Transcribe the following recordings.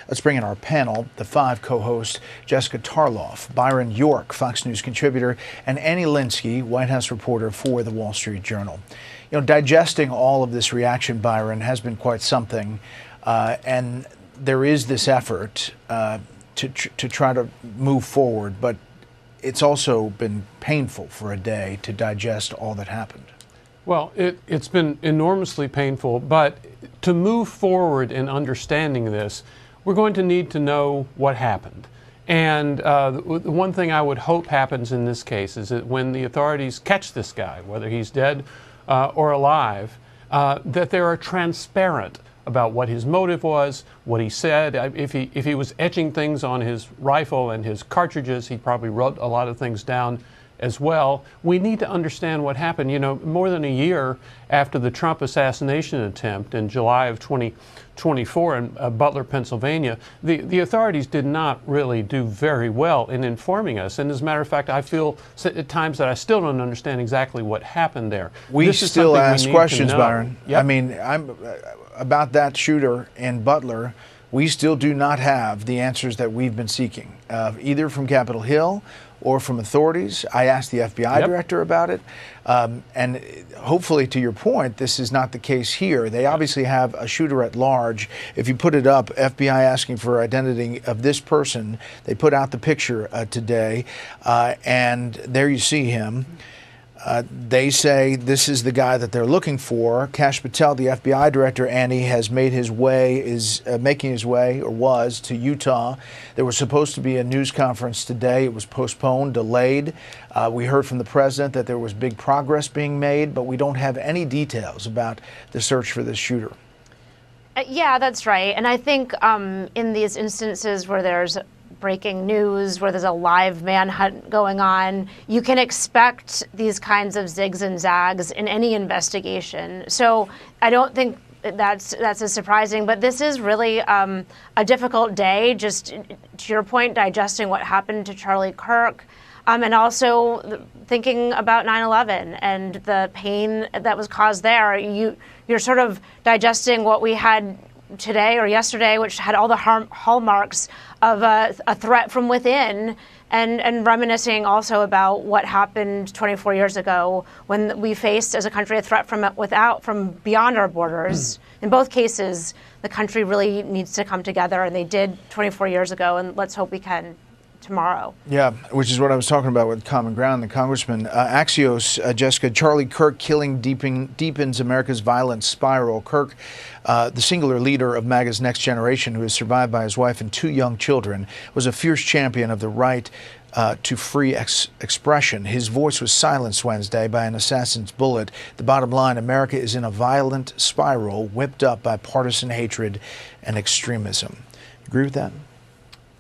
Let's bring in our panel, the 5 co-hosts, Jessica Tarloff, Byron York, Fox News contributor, and Annie Linsky, White House reporter for the Wall Street Journal. You know, digesting all of this reaction, Byron, has been quite something, and there is this effort to try to move forward, but it's also been painful for a day to digest all that happened. Well, it's been enormously painful, but to move forward in understanding this, we're going to need to know what happened. And the one thing I would hope happens in this case is that when the authorities catch this guy, whether he's dead or alive, that they are transparent about what his motive was, what he said. If he was etching things on his rifle and his cartridges, he probably wrote a lot of things down as well. We need to understand what happened. You know, more than a year after the Trump assassination attempt in July of 2024 in Butler, Pennsylvania, the authorities did not really do very well in informing us. And as a matter of fact, I feel at times that I still don't understand exactly what happened there. We still ask questions, Byron. Yep. I mean, about that shooter in Butler, we still do not have the answers that we've been seeking, either from Capitol Hill or from authorities. I asked the FBI director about it, and hopefully, to your point, this is not the case here. They obviously have a shooter at large. If you put it up, FBI asking for identity of this person. They put out the picture today, and there you see him. They say this is the guy that they're looking for. Kash Patel, the FBI director, Annie, has made his way, is making his way, or was, to Utah. There was supposed to be a news conference today. It was postponed, delayed. We heard from the president that there was big progress being made, but we don't have any details about the search for this shooter. Yeah, that's right. And I think in these instances where there's breaking news, where there's a live manhunt going on, you can expect these kinds of zigs and zags in any investigation. So I don't think that's as surprising, but this is really a difficult day, just to your point, digesting what happened to Charlie Kirk, and also thinking about 9/11 and the pain that was caused there. You're sort of digesting what we had today or yesterday, which had all the hallmarks of a threat from within, and reminiscing also about what happened 24 years ago when we faced as a country a threat from beyond our borders. In both cases, the country really needs to come together, and they did 24 years ago, and let's hope we can tomorrow. Yeah, which is what I was talking about with Common Ground, the congressman. Axios, Jessica, Charlie Kirk killing deepens America's violent spiral. Kirk, the singular leader of MAGA's Next Generation, who is survived by his wife and 2 young children, was a fierce champion of the right to free expression. His voice was silenced Wednesday by an assassin's bullet. The bottom line, America is in a violent spiral whipped up by partisan hatred and extremism. Agree with that?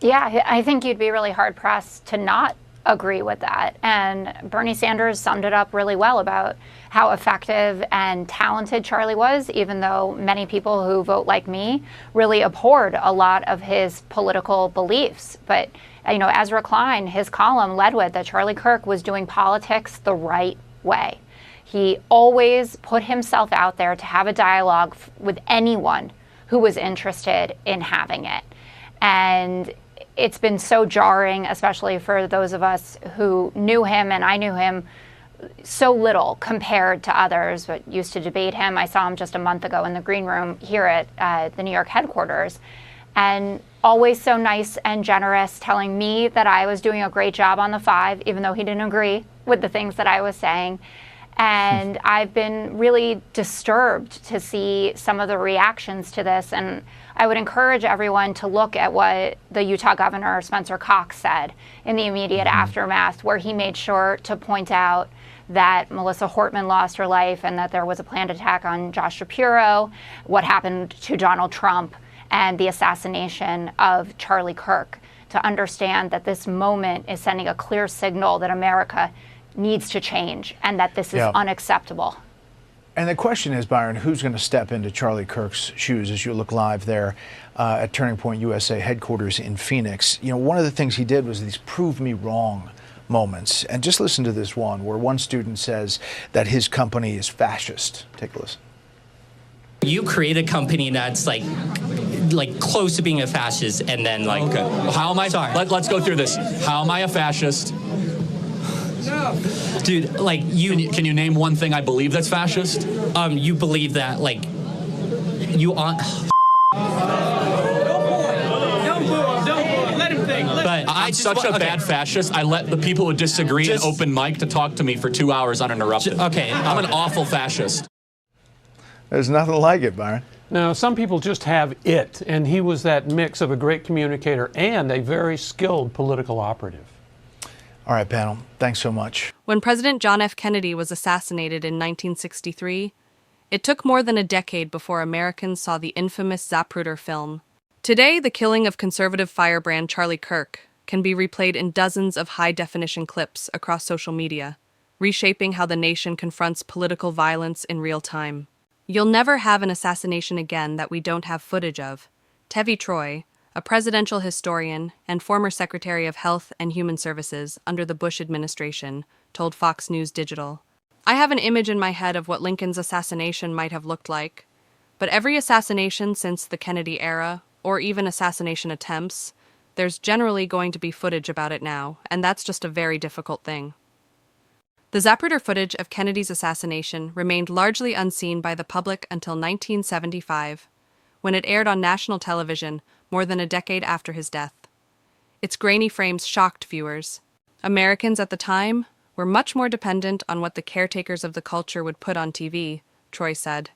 Yeah, I think you'd be really hard-pressed to not agree with that. And Bernie Sanders summed it up really well about how effective and talented Charlie was, even though many people who vote like me really abhorred a lot of his political beliefs. But, you know, Ezra Klein, his column led with that Charlie Kirk was doing politics the right way. He always put himself out there to have a dialogue with anyone who was interested in having it. And it's been so jarring, especially for those of us who knew him, and I knew him so little compared to others, but used to debate him. I saw him just a month ago in the green room here at the New York headquarters, and always so nice and generous, telling me that I was doing a great job on the 5, even though he didn't agree with the things that I was saying. And I've been really disturbed to see some of the reactions to this. And I would encourage everyone to look at what the Utah governor, Spencer Cox, said in the immediate aftermath, where he made sure to point out that Melissa Hortman lost her life and that there was a planned attack on Josh Shapiro, what happened to Donald Trump, and the assassination of Charlie Kirk, to understand that this moment is sending a clear signal that America needs to change and that this is unacceptable. And the question is, Byron, who's going to step into Charlie Kirk's shoes as you look live there at Turning Point USA headquarters in Phoenix? You know, one of the things he did was these prove me wrong moments. And just listen to this one where one student says that his company is fascist. Take a listen. You create a company that's like like close to being a fascist, and then like. Okay. Well, how am I? Sorry. Let's go through this. How am I a fascist? Dude, like Can you name one thing I believe that's fascist? you believe that like you on. But I'm such a bad fascist. I let the people who disagree in open mic to talk to me for 2 hours uninterrupted. Okay. I'm an awful fascist. There's nothing like it, Byron. Now, some people just have it, and he was that mix of a great communicator and a very skilled political operative. All right, panel. Thanks so much. When President John F. Kennedy was assassinated in 1963, it took more than a decade before Americans saw the infamous Zapruder film. Today, the killing of conservative firebrand Charlie Kirk can be replayed in dozens of high-definition clips across social media, reshaping how the nation confronts political violence in real time. You'll never have an assassination again that we don't have footage of. Tevi Troy, a presidential historian and former Secretary of Health and Human Services under the Bush administration, told Fox News Digital. I have an image in my head of what Lincoln's assassination might have looked like, but every assassination since the Kennedy era, or even assassination attempts, there's generally going to be footage about it now, and that's just a very difficult thing. The Zapruder footage of Kennedy's assassination remained largely unseen by the public until 1975, when it aired on national television more than a decade after his death. Its grainy frames shocked viewers. Americans at the time were much more dependent on what the caretakers of the culture would put on TV, Troy said,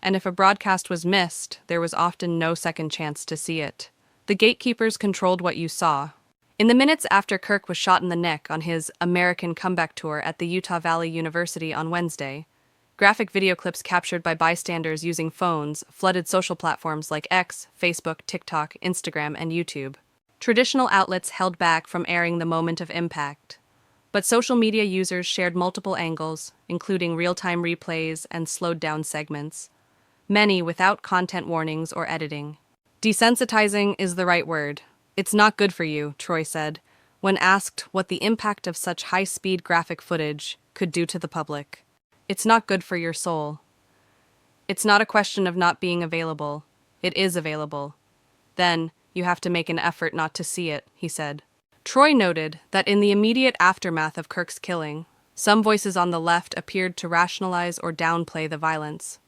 and if a broadcast was missed, there was often no second chance to see it. The gatekeepers controlled what you saw. In the minutes after Kirk was shot in the neck on his American comeback tour at the Utah Valley University on Wednesday, graphic video clips captured by bystanders using phones flooded social platforms like X, Facebook, TikTok, Instagram, and YouTube. Traditional outlets held back from airing the moment of impact, but social media users shared multiple angles, including real-time replays and slowed-down segments, many without content warnings or editing. Desensitizing is the right word. It's not good for you, Troy said, when asked what the impact of such high-speed graphic footage could do to the public. It's not good for your soul. It's not a question of not being available. It is available. Then, you have to make an effort not to see it, he said. Troy noted that in the immediate aftermath of Kirk's killing, some voices on the left appeared to rationalize or downplay the violence,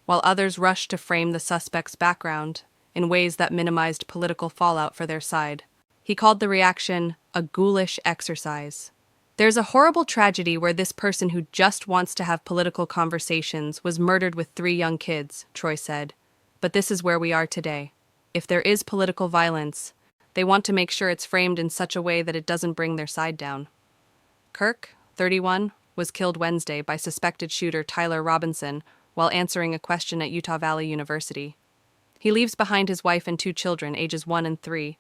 while others rushed to frame the suspect's background in ways that minimized political fallout for their side. He called the reaction a ghoulish exercise. There's a horrible tragedy where this person who just wants to have political conversations was murdered with 3 young kids, Troy said. But this is where we are today. If there is political violence, they want to make sure it's framed in such a way that it doesn't bring their side down. Kirk, 31, was killed Wednesday by suspected shooter Tyler Robinson while answering a question at Utah Valley University. He leaves behind his wife and 2 children, ages 1 and 3,